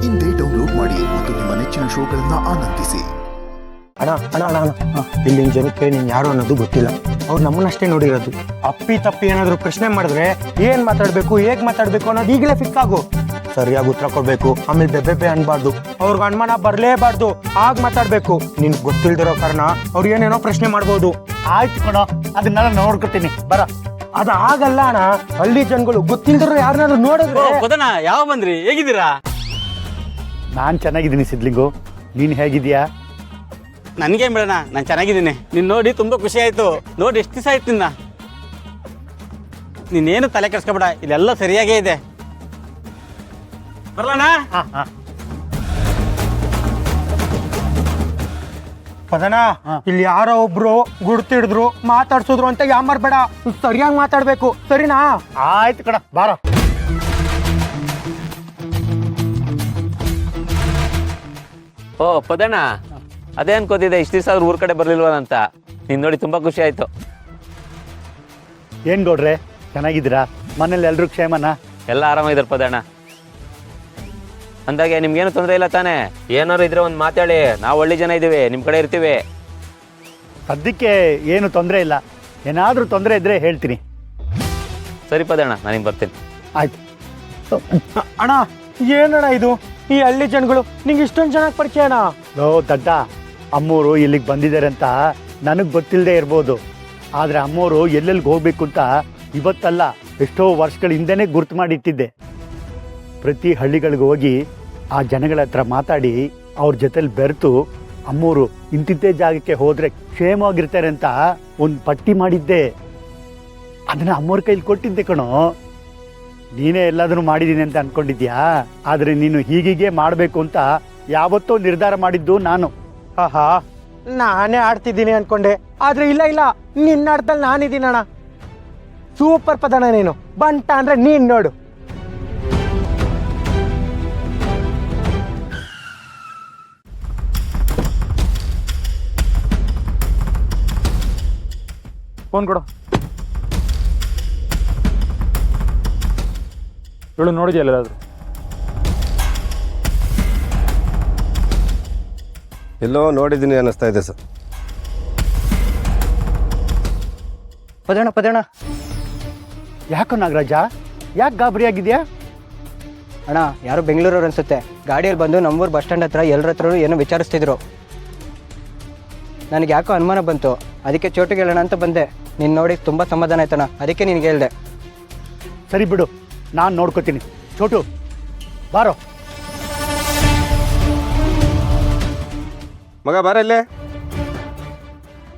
ಇಂದೇ ಡೌನ್ಲೋಡ್ ಮಾಡಿ ಮತ್ತು ನಿಮ್ಮ ನೆಚ್ಚಿನ ಶೋಗಳನ್ನ ಆನಂದಿಸಿ. ಅಣ್ಣ ಇಲ್ಲಿನ ಜನಕ್ಕೆ ನೀನ್ ಯಾರು ಅನ್ನೋದು ಗೊತ್ತಿಲ್ಲ. ಅವ್ರು ನಮ್ಮನ್ನಷ್ಟೇ ನೋಡಿರೋದು. ಅಪ್ಪಿ ತಪ್ಪಿ ಏನಾದ್ರು ಪ್ರಶ್ನೆ ಮಾಡಿದ್ರೆ ಏನ್ ಮಾತಾಡ್ಬೇಕು ಹೇಗ್ ಮಾತಾಡ್ಬೇಕು ಅನ್ನೋದು ಈಗಲೇ ಫಿಕ್ಸ್ ಆಗು. ಸರಿಯಾಗಿ ಉತ್ತರ ಕೊಡ್ಬೇಕು. ಆಮೇಲೆ ಬೆಬ್ಬೆ ಅನ್ಬಾರ್ದು. ಅವ್ರಿಗೆ ಅನುಮಾನ ಬರ್ಲೇಬಾರ್ದು. ಆಗ ಮಾತಾಡ್ಬೇಕು. ನಿನ್ ಗೊತ್ತಿಲ್ದಿರೋ ಕಾರಣ ಅವ್ರು ಏನೇನೋ ಪ್ರಶ್ನೆ ಮಾಡ್ಬೋದು. ಆಯ್ತು ಕಣ, ಅದನ್ನೆಲ್ಲ ನೋಡ್ಕೊತೀನಿ ಬರ. ಅದಾಗಲ್ಲ ಅಣ್ಣ. ಹಳ್ಳಿ ಜನಗಳು ಗೊತ್ತಿಲ್ದಿರೋ ಯಾರನ್ನಾದ್ರೂ ನೋಡಿದ್ರೆ. ಪದನ ಯಾವ ಬಂದ್ರಿ, ಹೇಗಿದ್ದೀರಾ? ನಾನ್ ಚೆನ್ನಾಗಿದ್ದೀನಿ ಸಿದ್ಲಿಂಗು, ನೀನ್ ಹೇಗಿದ್ಯಾ? ನನ್ಗೇನ್ ಬಿಡೋಣ, ನಾನು ಚೆನ್ನಾಗಿದ್ದೀನಿ. ನೀನ್ ನೋಡಿ ತುಂಬಾ ಖುಷಿ ಆಯ್ತು. ನೋಡಿ ಎಷ್ಟು ದಿವಸ ಆಯ್ತು ನಿನ್ನ. ನೀನೇನು ತಲೆ ಕೆಡ್ಸ್ಕೊಬೇಡ, ಇಲ್ಲೆಲ್ಲ ಸರಿಯಾಗೇ ಇದೆ. ಬರ್ಲಣ್ಣ? ಪದನ ಇಲ್ಲಿ ಯಾರೋ ಒಬ್ರು ಗುಡ್ತಿಡಿದ್ರು ಮಾತಾಡ್ಸಿದ್ರು ಅಂತ ಯಾಮರ್ಬೇಡ. ಸರಿಯಾಗಿ ಮಾತಾಡ್ಬೇಕು, ಸರಿನಾ? ಆಯ್ತು ಕಣ, ಬಾರ. ಓ ಪದಣ್ಣ, ಅದೇ ಅನ್ಕೋತಿದ್ದೆ ಇಷ್ಟು ದಿವಸ ಅವ್ರು ಊರ್ ಕಡೆ ಬರ್ಲಿಲ್ವಲ್ಲ ಅಂತ. ನೀನ್ ನೋಡಿ ತುಂಬಾ ಖುಷಿ ಆಯ್ತು. ಏನ್ ಗೌಡ್ರೆ, ಚೆನ್ನಾಗಿದ್ದೀರಾ? ಮನೇಲಿ ಎಲ್ರು ಕ್ಷೇಮನಾ? ಎಲ್ಲ ಆರಾಮಿದಾರೆ ಪದಣ್ಣ. ಅಂದಾಗೆ ನಿಮ್ಗೇನು ತೊಂದರೆ ಇಲ್ಲ ತಾನೇ? ಏನಾರು ಇದ್ರೆ ಒಂದು ಮಾತಾಡಿ, ನಾವು ಹಳ್ಳಿ ಜನ ಇದೀವಿ, ನಿಮ್ ಕಡೆ ಇರ್ತೀವಿ. ಸದ್ಯಕ್ಕೆ ಏನು ತೊಂದರೆ ಇಲ್ಲ. ಏನಾದ್ರೂ ತೊಂದರೆ ಇದ್ರೆ ಹೇಳ್ತೀನಿ. ಸರಿ ಪದಣ್ಣ, ನಾನಿನ್ ಬರ್ತೀನಿ. ಆಯ್ತು. ಅಣ್ಣ ಏನಣ್ಣ ಇದು? ಈ ಹಳ್ಳಿ ಜನಗಳು ನಿಂಗೆ ಇಷ್ಟೊಂದು ಚೆನ್ನಾಗಿ ಪರಿಚಯ ಅಣ್ಣ? ಲೋ ದಡ್ಡ, ಅಮ್ಮೋರು ಇಲ್ಲಿಗೆ ಬಂದಿದ್ದಾರೆ ಅಂತ ನನಗೆ ಗೊತ್ತಿಲ್ಲದೆ ಇರ್ಬೋದು. ಆದರೆ ಅಮ್ಮೋರು ಎಲ್ಲೆಲ್ಲಿಗೆ ಹೋಗ್ಬೇಕು ಅಂತ ಇವತ್ತಲ್ಲ, ಎಷ್ಟೋ ವರ್ಷಗಳ ಹಿಂದೆನೇ ಗುರ್ತು ಮಾಡಿಟ್ಟಿದ್ದೆ. ಪ್ರತಿ ಹಳ್ಳಿಗಳಿಗೆ ಹೋಗಿ ಆ ಜನಗಳ ಹತ್ರ ಮಾತಾಡಿ ಅವ್ರ ಜೊತೆಲಿ ಬೆರೆತು ಅಮ್ಮೋರು ಇಂತಿದ್ದೇ ಜಾಗಕ್ಕೆ ಹೋದರೆ ಕ್ಷೇಮವಾಗಿರ್ತಾರೆ ಅಂತ ಒಂದು ಪಟ್ಟಿ ಮಾಡಿದ್ದೆ. ಅದನ್ನ ಅಮ್ಮೋರ ಕೈಲಿ ಕೊಟ್ಟಿದ್ದೆ ಕಣೋ. ನೀನೇ ಎಲ್ಲದನ್ನು ಮಾಡಿದ್ದೀನಿ ಅಂತ ಅನ್ಕೊಂಡಿದ್ಯಾ? ಆದರೆ ನೀನು ಹೀಗೀಗೆ ಮಾಡಬೇಕು ಅಂತ ಯಾವತ್ತೋ ನಿರ್ಧಾರ ಮಾಡಿದ್ದು ನಾನು. ಆಹಾ, ನಾನೇ ಆಡ್ತಿದ್ದೀನಿ ಅನ್ಕೊಂಡೆ. ಆದ್ರೆ ಇಲ್ಲ ಇಲ್ಲ, ನಿನ್ನ ಆಡ್ದಲ್ಲಿ ನಾನಿದ್ದೀನಿ ಅಣ್ಣ. ಸೂಪರ್ ಪದನ ನೀನು. ಬಂಟ ಅಂದ್ರೆ ನೀನ್ ನೋಡು. ಫೋನ್ ಕೊಡು. ಇವಳು ನೋಡಿದ್ಯಲ್ಲ ಎಲ್ಲಾದ್ರೂ? ಎಲ್ಲೋ ನೋಡಿದ್ದೀನಿ ಅನ್ನಿಸ್ತಾ ಇದೆ ಸರ್. ಪದಣ ಯಾಕೋ ನಾಗರಾಜ, ಯಾಕೆ ಗಾಬರಿಯಾಗಿದ್ಯಾ? ಅಣ್ಣ, ಯಾರು ಬೆಂಗಳೂರವ್ರು ಅನ್ಸುತ್ತೆ. ಗಾಡಿಯಲ್ಲಿ ಬಂದು ನಮ್ಮೂರು ಬಸ್ ಸ್ಟ್ಯಾಂಡ್ ಹತ್ರ ಎಲ್ಲರ ಹತ್ರ ಏನೋ ವಿಚಾರಿಸ್ತಿದ್ರು. ನನಗೆ ಯಾಕೋ ಅನುಮಾನ ಬಂತು, ಅದಕ್ಕೆ ಚೋಟಿಗೆ ಹೇಳೋಣ ಅಂತ ಬಂದೆ. ನೀನು ನೋಡಿ ತುಂಬ ಸಮಾಧಾನ ಆಯ್ತಣ್ಣ, ಅದಕ್ಕೆ ನಿನಗೆ ಹೇಳಿದೆ. ಸರಿ ಬಿಡು, ನಾನು ನೋಡ್ಕೋತೀನಿ. ಚೋಟು ಬಾರೋ. ಮಗ ಬಾರಲ್ಲೇ.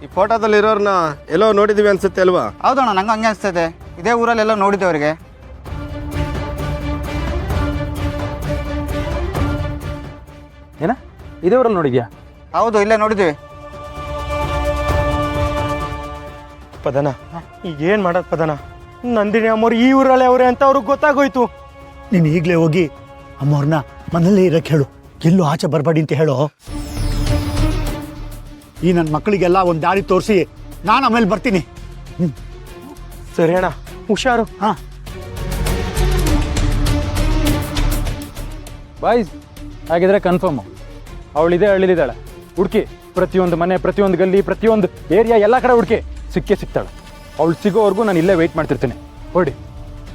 ಈ ಫೋಟೋದಲ್ಲಿ ಇರೋರನ್ನ ಎಲ್ಲೋ ನೋಡಿದೀವಿ ಅನ್ಸುತ್ತೆ ಅಲ್ವಾ? ಹೌದಣ್ಣ, ನಂಗೆ ಹಂಗೆ ಅನಿಸ್ತದೆ. ಇದೇ ಊರಲ್ಲೆಲ್ಲ ನೋಡಿದ್ದೆ ಅವರಿಗೆ. ಏನ ಇದೇ ಊರಲ್ಲಿ ನೋಡಿದ್ಯಾ? ಹೌದು, ಇಲ್ಲೇ ನೋಡಿದ್ದೀವಿ. ಪದನ ಈಗ ಏನ್ ಮಾಡೋದು ಪದನ? ನಂದಿನಿ ಅಮ್ಮವ್ರು ಈ ಊರಲ್ಲೇ ಅವ್ರೆ ಅಂತ ಅವ್ರಿಗೆ ಗೊತ್ತಾಗೋಯ್ತು. ನೀನು ಈಗಲೇ ಹೋಗಿ ಅಮ್ಮವ್ರನ್ನ ಮನೇಲೇ ಇರಕ್ಕೆ ಹೇಳು. ಎಲ್ಲೂ ಆಚೆ ಬರಬೇಡಿ ಅಂತ ಹೇಳು. ಈ ನನ್ನ ಮಕ್ಕಳಿಗೆಲ್ಲ ಒಂದು ದಾರಿ ತೋರಿಸಿ ನಾನು ಆಮೇಲೆ ಬರ್ತೀನಿ. ಸರಿ ಅಣ್ಣ, ಹುಷಾರು. ಹಾಂ. ಬಾಯ್ಸ್, ಹಾಗಿದ್ರೆ ಕನ್ಫರ್ಮು ಅವಳಿದೆ, ಹಳ್ಳಿಲಿದ್ದಾಳೆ. ಹುಡುಕಿ, ಪ್ರತಿಯೊಂದು ಮನೆ, ಪ್ರತಿಯೊಂದು ಗಲ್ಲಿ, ಪ್ರತಿಯೊಂದು ಏರಿಯಾ ಎಲ್ಲ ಕಡೆ ಹುಡುಕಿ. ಸಿಕ್ಕೇ ಸಿಗ್ತಾಳೆ. ಅವಳು ಸಿಗೋವರೆಗೂ ನಾನು ಇಲ್ಲೇ ವೆಯ್ಟ್ ಮಾಡ್ತಿರ್ತೀನಿ. ಹೊಡಿ.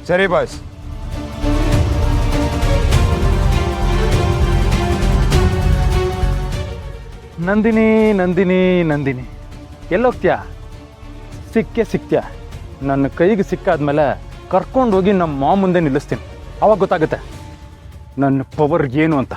ಸರಿ ಬಾಯ್ಸ್. ನಂದಿನಿ ನಂದಿನಿ ನಂದಿನಿ, ಎಲ್ಲೋಗ್ತೀಯಾ? ಸಿಕ್ಕೇ ಸಿಗ್ತೀಯಾ? ನನ್ನ ಕೈಗೆ ಸಿಕ್ಕಾದ್ಮೇಲೆ ಕರ್ಕೊಂಡೋಗಿ ನಮ್ಮ ಮಾವ ಮುಂದೆ ನಿಲ್ಲಿಸ್ತೀನಿ. ಅವಾಗ ಗೊತ್ತಾಗುತ್ತೆ ನನ್ನ ಪವರ್ ಏನು ಅಂತ.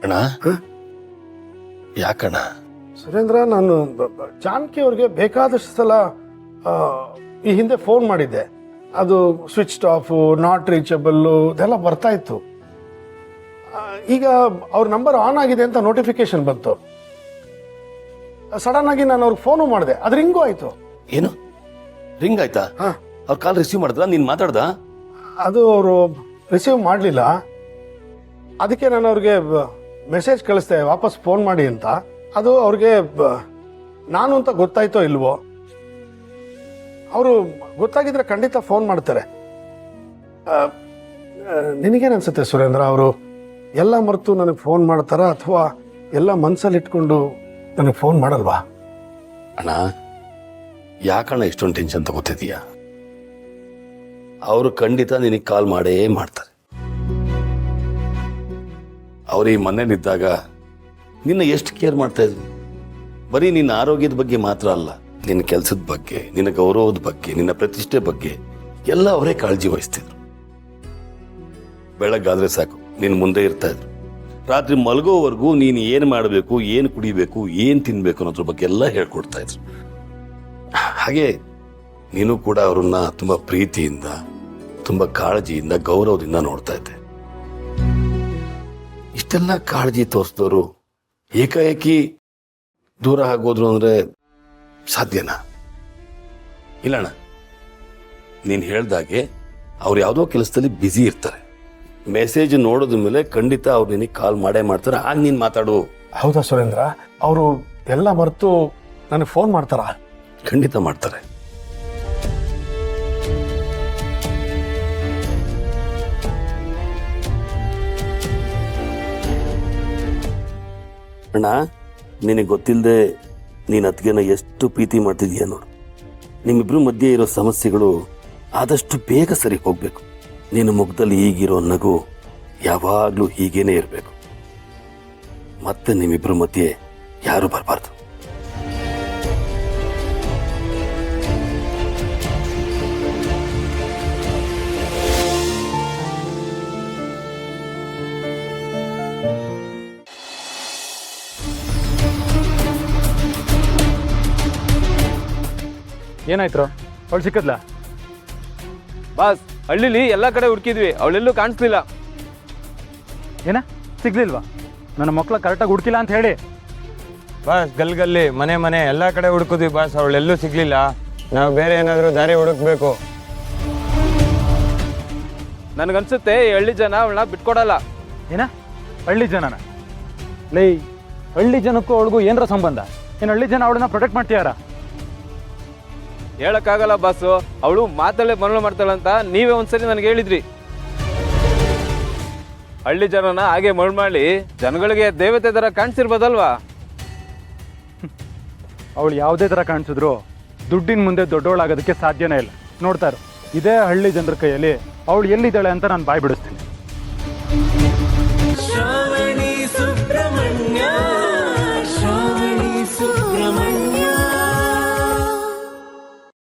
ಅಣ್ಣ, ಯಾಕಣ್ಣ? ಸುರೇಂದ್ರ, ನಾನು ಜಾನಕಿ ಅವ್ರಿಗೆ ಬೇಕಾದಷ್ಟು ಸಲ ಈ ಹಿಂದೆ ಫೋನ್ ಮಾಡಿದ್ದೆ. ಅದು ಸ್ವಿಚ್ ಆಫು, ನಾಟ್ ರೀಚಬಲ್ಲು ಇದೆಲ್ಲ ಬರ್ತಾ ಇತ್ತು. ಈಗ ಅವ್ರ ನಂಬರ್ ಆನ್ ಆಗಿದೆ ಅಂತ ನೋಟಿಫಿಕೇಶನ್ ಬಂತು. ಸಡನ್ ಆಗಿ ನಾನು ಅವ್ರಿಗೆ ಫೋನು ಮಾಡಿದೆ, ಅದು ರಿಂಗೂ ಆಯ್ತು. ಏನು ರಿಂಗ್ ಆಯ್ತಾ? ಅವ್ರ ಕಾಲ್ ರಿಸೀವ್ ಮಾಡಿದ್ರ? ನೀನ್ ಮಾತಾಡ್ದ? ಅದು ಅವರು ರಿಸೀವ್ ಮಾಡಲಿಲ್ಲ. ಅದಕ್ಕೆ ನಾನು ಅವ್ರಿಗೆ ಮೆಸೇಜ್ ಕಳಿಸ್ದೆ, ವಾಪಸ್ ಫೋನ್ ಮಾಡಿ ಅಂತ. ಅದು ಅವ್ರಿಗೆ ನಾನು ಅಂತ ಗೊತ್ತಾಯ್ತೋ ಇಲ್ವೋ. ಅವರು ಗೊತ್ತಾಗಿದ್ರೆ ಖಂಡಿತ ಫೋನ್ ಮಾಡ್ತಾರೆ. ನಿನಗೇನು ಅನ್ಸುತ್ತೆ ಸುರೇಂದ್ರ, ಅವರು ಎಲ್ಲ ಮರೆತು ನನಗೆ ಫೋನ್ ಮಾಡ್ತಾರಾ ಅಥವಾ ಎಲ್ಲ ಮನಸ್ಸಲ್ಲಿ ಇಟ್ಕೊಂಡು ನನಗೆ ಫೋನ್ ಮಾಡಲ್ವಾ? ಅಣ್ಣ, ಯಾಕಣ್ಣ ಇಷ್ಟೊಂದು ಟೆನ್ಷನ್ ತಗೋತಿದೀಯ? ಅವರು ಖಂಡಿತ ನಿನಗೆ ಕಾಲ್ ಮಾಡೇ ಮಾಡ್ತಾರೆ. ಅವ್ರು ಈ ಮನೇಲಿದ್ದಾಗ ನಿನ್ನ ಎಷ್ಟು ಕೇರ್ ಮಾಡ್ತಾ ಇದ್ರು. ಬರೀ ನಿನ್ನ ಆರೋಗ್ಯದ ಬಗ್ಗೆ ಮಾತ್ರ ಅಲ್ಲ, ನಿನ್ನ ಕೆಲಸದ ಬಗ್ಗೆ, ನಿನ್ನ ಗೌರವದ ಬಗ್ಗೆ, ನಿನ್ನ ಪ್ರತಿಷ್ಠೆ ಬಗ್ಗೆ ಎಲ್ಲ ಅವರೇ ಕಾಳಜಿ ವಹಿಸ್ತಿದ್ರು. ಬೆಳಗ್ಗಾದ್ರೆ ಸಾಕು ನಿನ್ನ ಮುಂದೆ ಇರ್ತಾ ಇದ್ರು. ರಾತ್ರಿ ಮಲಗೋವರೆಗೂ ನೀನು ಏನು ಮಾಡಬೇಕು, ಏನು ಕುಡಿಬೇಕು, ಏನು ತಿನ್ಬೇಕು ಅನ್ನೋದ್ರ ಬಗ್ಗೆ ಎಲ್ಲ ಹೇಳ್ಕೊಡ್ತಾ ಇದ್ರು. ಹಾಗೆ ನೀನು ಕೂಡ ಅವ್ರನ್ನ ತುಂಬಾ ಪ್ರೀತಿಯಿಂದ, ತುಂಬಾ ಕಾಳಜಿಯಿಂದ, ಗೌರವದಿಂದ ನೋಡ್ತಾ ಇದ್ದೆ. ಇಷ್ಟೆಲ್ಲ ಕಾಳಜಿ ತೋರಿಸಿದವರು ಏಕಾಏಕಿ ದೂರ ಆಗೋದ್ರು ಅಂದ್ರೆ ಸಾಧ್ಯನಾ? ಇಲ್ಲಣ್ಣ, ನೀನು ಹೇಳ್ದಾಗೆ ಅವ್ರು ಯಾವುದೋ ಕೆಲಸದಲ್ಲಿ ಬ್ಯುಸಿ ಇರ್ತಾರೆ. ಮೆಸೇಜ್ ನೋಡೋದ ಮೇಲೆ ಖಂಡಿತ ಅವ್ರು ನಿನಗೆ ಕಾಲ್ ಮಾಡೇ ಮಾಡ್ತಾರೆ. ಆಗ ನೀನು ಮಾತಾಡು. ಹೌದಾ ಸುರೇಂದ್ರ, ಅವರು ಎಲ್ಲ ಮರೆತು ನನಗೆ ಫೋನ್ ಮಾಡ್ತಾರಾ? ಖಂಡಿತ ಮಾಡ್ತಾರೆ. ಅಣ್ಣ, ನಿನಗೆ ಗೊತ್ತಿಲ್ಲದೆ ನೀನು ಅತ್ತಿಗೆನ ಎಷ್ಟು ಪ್ರೀತಿ ಮಾಡ್ತಿದೀಯ ನೋಡು. ನಿಮ್ಮಿಬ್ರು ಮಧ್ಯೆ ಇರೋ ಸಮಸ್ಯೆಗಳು ಆದಷ್ಟು ಬೇಗ ಸರಿ ಹೋಗ್ಬೇಕು. ನಿನ್ನ ಮುಖದಲ್ಲಿ ಈಗಿರೋ ನಗು ಯಾವಾಗಲೂ ಹೀಗೇನೆ ಇರಬೇಕು. ಮತ್ತೆ ನಿಮ್ಮಿಬ್ರು ಮಧ್ಯೆ ಯಾರು ಬರಬಾರ್ದು. ಏನಾಯ್ತು? ಅವಳು ಸಿಕ್ಕದ್ಲಾ? ಬಾಸ್, ಹಳ್ಳಿಲಿ ಎಲ್ಲ ಕಡೆ ಹುಡುಕಿದ್ವಿ, ಅವಳೆಲ್ಲೂ ಕಾಣಿಸ್ಲಿಲ್ಲ. ಏನ ಸಿಗ್ಲಿಲ್ವಾ? ನನ್ನ ಮಕ್ಕಳ ಕರೆಕ್ಟಾಗಿ ಹುಡುಕಿಲ್ಲ ಅಂತ ಹೇಳಿ. ಬಾಸ್, ಗಲ್ಲಿ ಮನೆ ಮನೆ ಎಲ್ಲ ಕಡೆ ಹುಡುಕಿದ್ವಿ ಬಾಸ್, ಅವಳೆಲ್ಲೂ ಸಿಗ್ಲಿಲ್ಲ. ನಾವು ಬೇರೆ ಏನಾದರೂ ದಾರಿ ಹುಡುಕ್ಬೇಕು. ನನಗನ್ಸುತ್ತೆ ಈ ಹಳ್ಳಿ ಜನ ಅವಳನ್ನ ಬಿಟ್ಕೊಡಲ್ಲ. ಏನ ಹಳ್ಳಿ ಜನನ? ಲೈ, ಹಳ್ಳಿ ಜನಕ್ಕೂ ಅವಳಿಗೂ ಏನರ ಸಂಬಂಧ? ಏನು ಹಳ್ಳಿ ಜನ ಅವಳನ್ನ ಪ್ರೊಟೆಕ್ಟ್ ಮಾಡ್ತೀಯಾರ? ಹೇಳಕ್ಕಾಗಲ್ಲ ಬಾಸು, ಅವಳು ಮಾತಲ್ಲೇ ಮರಳು ಮಾಡ್ತಾಳಂತ ನೀವೇ ಒಂದ್ಸರಿ ನನಗೆ ಹೇಳಿದ್ರಿ. ಹಳ್ಳಿ ಜನನ ಹಾಗೆ ಮರಳು ಮಾಡಿ ಜನಗಳಿಗೆ ದೇವತೆ ತರ ಕಾಣಿಸಿರ್ಬೋದಲ್ವಾ? ಅವಳು ಯಾವುದೇ ಥರ ಕಾಣಿಸಿದ್ರು ದುಡ್ಡಿನ ಮುಂದೆ ದೊಡ್ಡವಳಾಗೋದಕ್ಕೆ ಸಾಧ್ಯನೇ ಇಲ್ಲ. ನೋಡ್ತಾ ಇರು, ಇದೇ ಹಳ್ಳಿ ಜನರ ಕೈಯಲ್ಲಿ ಅವಳು ಎಲ್ಲಿದ್ದಾಳೆ ಅಂತ ನಾನು ಬಾಯ್ ಬಿಡಿಸ್ತೀನಿ.